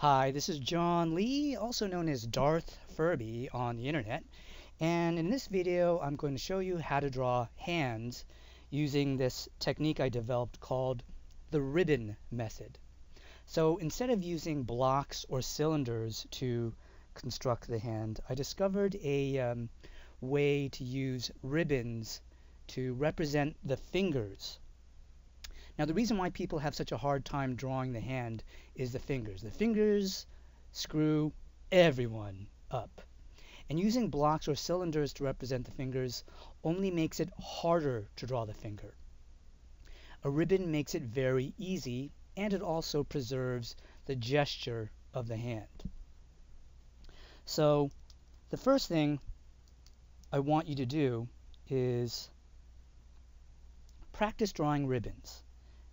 Hi, this is John Lee, also known as Darth Furby on the internet. And in this video, I'm going to show you how to draw hands using this technique I developed called the ribbon method. So instead of using blocks or cylinders to construct the hand, I discovered a way to use ribbons to represent the fingers. Now, the reason why people have such a hard time drawing the hand is the fingers. The fingers screw everyone up. And using blocks or cylinders to represent the fingers only makes it harder to draw the finger. A ribbon makes it very easy, and it also preserves the gesture of the hand. So, the first thing I want you to do is practice drawing ribbons.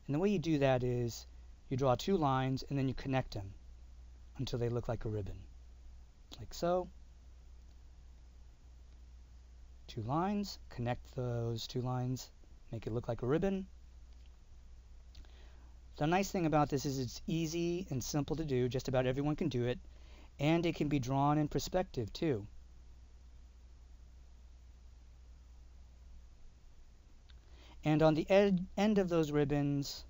And the way you do that is you draw two lines and then you connect them until they look like a ribbon. Like so. Two lines, connect those two lines, make it look like a ribbon. The nice thing about this is it's easy and simple to do. Just about everyone can do it. And it can be drawn in perspective too. And on the end of those ribbons,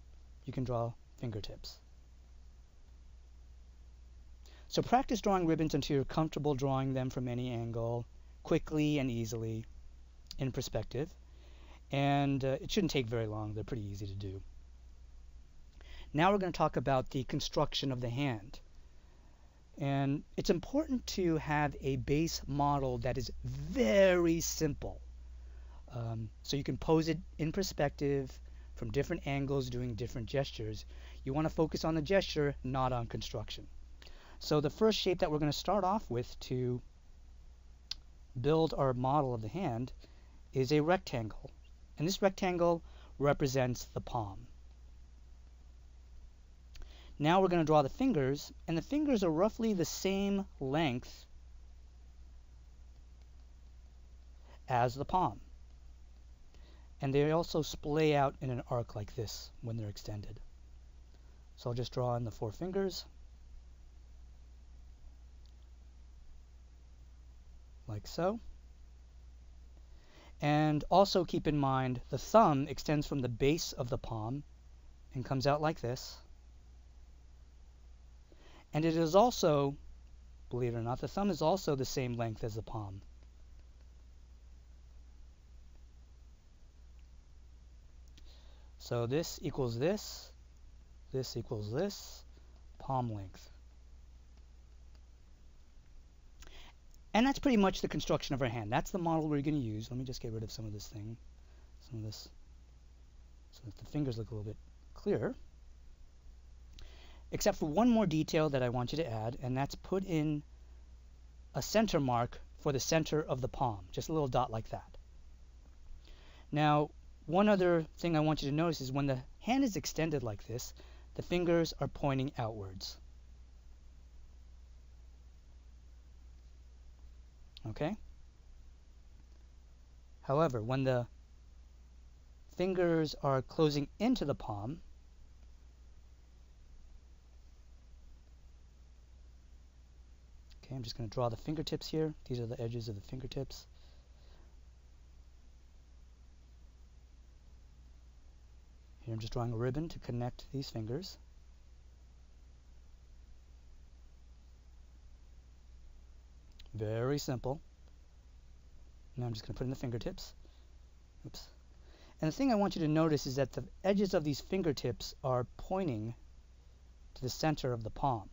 you can draw fingertips. So practice drawing ribbons until you're comfortable drawing them from any angle, quickly and easily, in perspective. And it shouldn't take very long. They're pretty easy to do. Now we're going to talk about the construction of the hand. And it's important to have a base model that is very simple. So you can pose it in perspective from different angles doing different gestures. You want to focus on the gesture, not on construction. So the first shape that we're going to start off with to build our model of the hand is a rectangle. And this rectangle represents the palm. Now we're going to draw the fingers, and the fingers are roughly the same length as the palm. And they also splay out in an arc like this when they're extended. So I'll just draw in the four fingers. Like so. And also keep in mind the thumb extends from the base of the palm and comes out like this. And it is also, believe it or not, the thumb is also the same length as the palm. So this equals this equals this, palm length. And that's pretty much the construction of our hand. That's the model we're going to use. Let me just get rid of some of this, so that the fingers look a little bit clearer. Except for one more detail that I want you to add, and that's put in a center mark for the center of the palm, just a little dot like that. Now, one other thing I want you to notice is when the hand is extended like this, the fingers are pointing outwards. Okay? However, when the fingers are closing into the palm, okay, I'm just going to draw the fingertips here. These are the edges of the fingertips. Here I'm just drawing a ribbon to connect these fingers. Very simple. Now I'm just going to put in the fingertips. Oops. And the thing I want you to notice is that the edges of these fingertips are pointing to the center of the palm.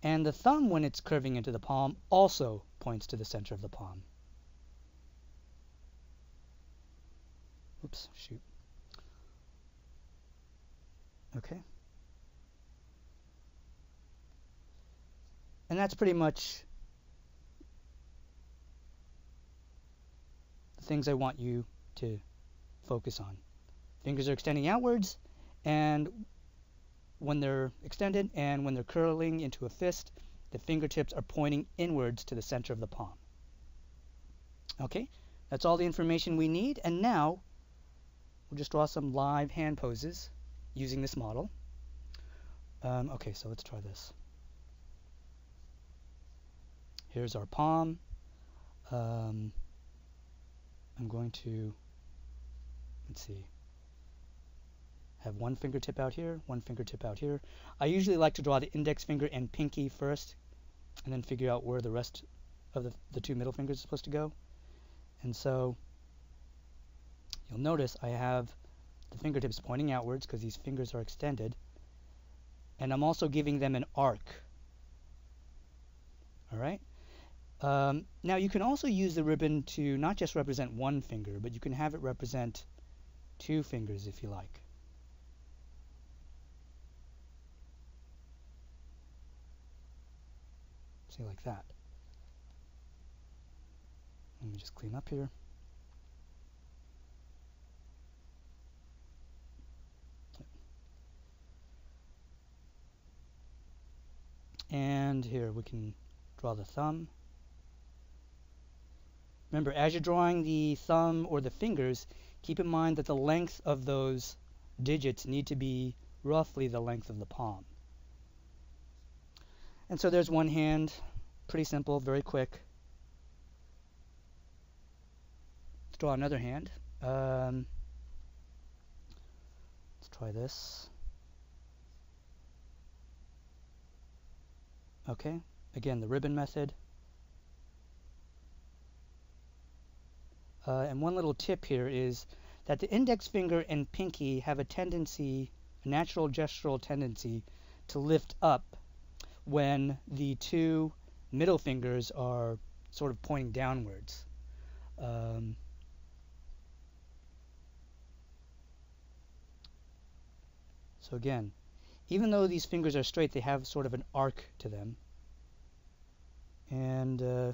And the thumb, when it's curving into the palm, also points to the center of the palm. Oops, shoot. Okay. And that's pretty much the things I want you to focus on. Fingers are extending outwards, and when they're extended and when they're curling into a fist, the fingertips are pointing inwards to the center of the palm. Okay, that's all the information we need, and now we'll just draw some live hand poses using this model. Okay, so let's try this. Here's our palm. I'm going to, let's see, have one fingertip out here, one fingertip out here. I usually like to draw the index finger and pinky first, and then figure out where the rest of the two middle fingers are supposed to go. And so you'll notice I have the fingertips pointing outwards because these fingers are extended, and I'm also giving them an arc. All right. Now you can also use the ribbon to not just represent one finger, but you can have it represent two fingers if you like. See, like that. Let me just clean up here. And here we can draw the thumb. Remember, as you're drawing the thumb or the fingers, keep in mind that the length of those digits need to be roughly the length of the palm. And so there's one hand. Pretty simple, very quick. Let's draw another hand. Let's try this. Okay, again, the ribbon method. And one little tip here is that the index finger and pinky have a tendency, a natural gestural tendency, to lift up when the two middle fingers are sort of pointing downwards. So again, even though these fingers are straight, they have sort of an arc to them. And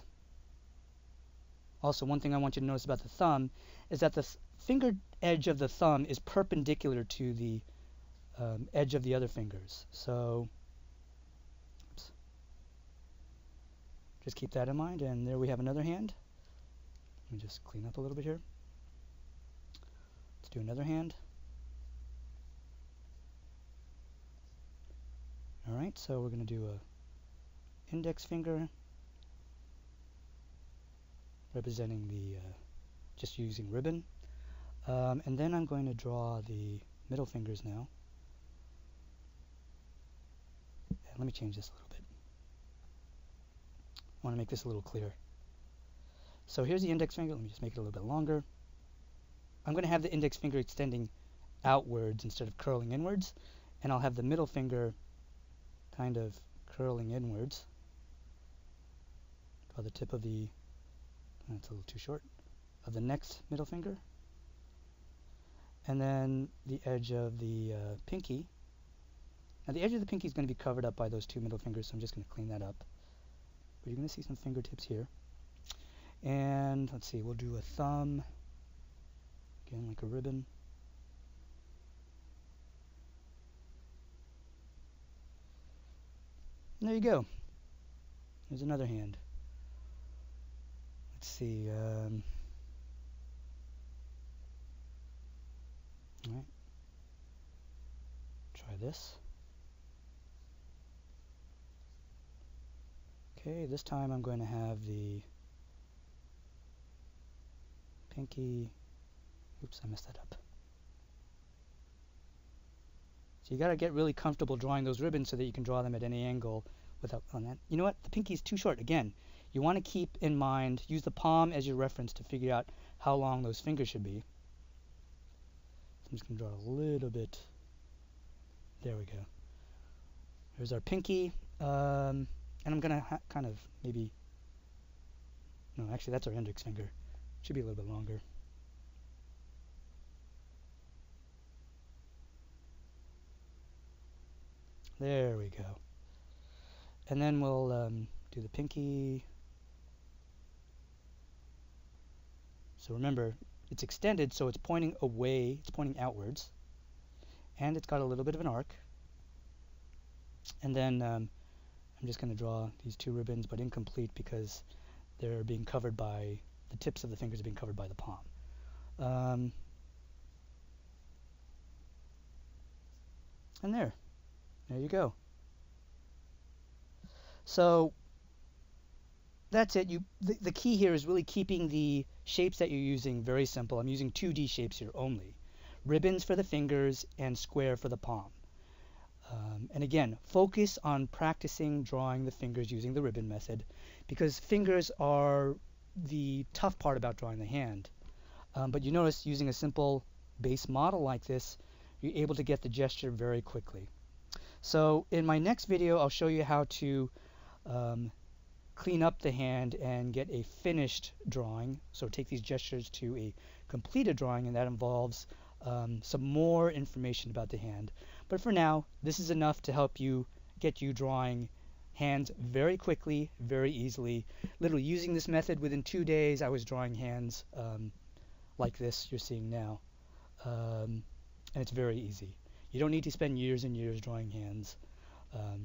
also, one thing I want you to notice about the thumb is that the finger edge of the thumb is perpendicular to the edge of the other fingers. So, oops, just keep that in mind. And there we have another hand. Let me just clean up a little bit here. Let's do another hand. All right, so we're going to do a index finger representing the, just using ribbon. And then I'm going to draw the middle fingers now. And let me change this a little bit. I want to make this a little clearer. So here's the index finger. Let me just make it a little bit longer. I'm going to have the index finger extending outwards instead of curling inwards. And I'll have the middle finger kind of curling inwards. Draw the tip of the, that's a little too short, of the next middle finger. And then the edge of the pinky. Now the edge of the pinky is going to be covered up by those two middle fingers, so I'm just going to clean that up. But you're going to see some fingertips here. And let's see, we'll do a thumb, again like a ribbon. And there you go. There's another hand. Let's see. All right. Try this. Okay, this time I'm going to have the pinky. Oops, I messed that up. So you got to get really comfortable drawing those ribbons so that you can draw them at any angle without on that. You know what? The pinky is too short. Again, you want to keep in mind, use the palm as your reference to figure out how long those fingers should be. So I'm just going to draw a little bit. There we go. Here's our pinky. And I'm going to kind of maybe, no, actually that's our index finger. Should be a little bit longer. There we go. And then we'll do the pinky. So remember, it's extended, so it's pointing away, it's pointing outwards. And it's got a little bit of an arc. And then I'm just going to draw these two ribbons, but incomplete because they're being covered by, the tips of the fingers are being covered by the palm. And there you go. So that's it. The key here is really keeping the shapes that you're using very simple. I'm using 2D shapes here only. Ribbons for the fingers and square for the palm. And again, focus on practicing drawing the fingers using the ribbon method, because fingers are the tough part about drawing the hand. But you notice using a simple base model like this, you're able to get the gesture very quickly. So in my next video, I'll show you how to clean up the hand and get a finished drawing. So take these gestures to a completed drawing, and that involves some more information about the hand. But for now, this is enough to help you get you drawing hands very quickly, very easily. Literally using this method within 2 days, I was drawing hands like this you're seeing now. And it's very easy. You don't need to spend years and years drawing hands.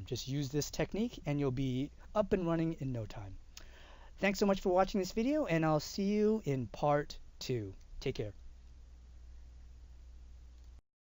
Just use this technique and you'll be up and running in no time. Thanks so much for watching this video, and I'll see you in part 2. Take care.